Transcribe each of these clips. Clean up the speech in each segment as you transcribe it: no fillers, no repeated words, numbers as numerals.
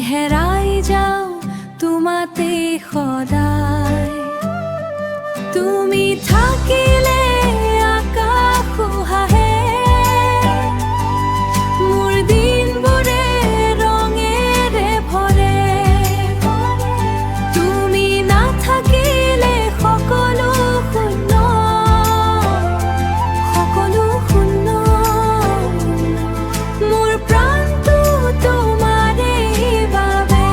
হেৰাই যাওঁ তোমাতে সদায়। তুমি থাকিলে আকাশো হাঁহে, মোৰ দিনবোৰে ৰঙেৰে ভৰে। তুমি নাথাকিলে সকলো শূন্য, সকলো শূন্য। মোৰ প্ৰাণটো তোমাৰে বাবে।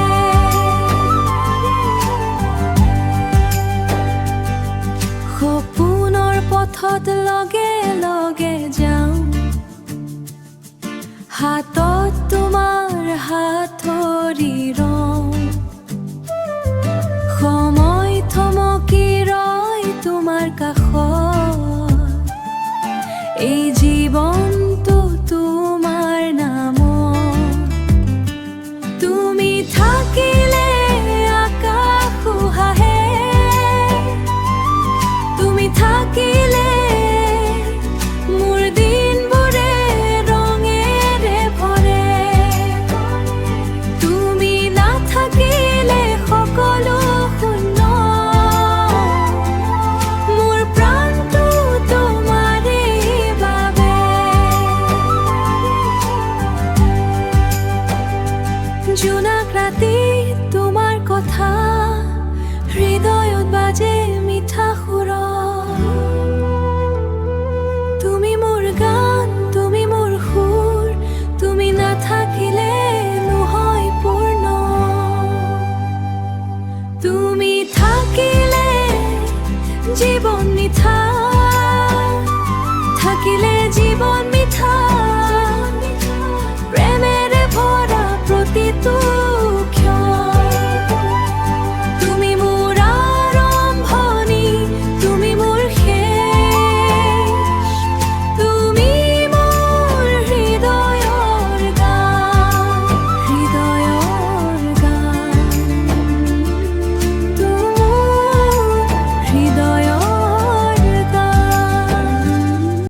সপোনৰ পথত লগে লগে যাওঁ, হাতত তোমাৰ হাতৰি ৰওঁ। সময় থমকি ৰয় তোমাৰ কাষত, এই জীৱনটো তোমাৰ নামত। তুমি থাকিলে আকাশো হাঁহে, তুমি থাকিলে মোৰ দিনবোৰে ৰঙেৰে ভৰে। তুমি নাথাকিলে সকলো শূন্য, মোৰ প্ৰাণটো তোমাৰে বাবে। জোনাক ৰাতি তোমাৰ কথা হৃদয়ত বাজে মিঠা সুৰত।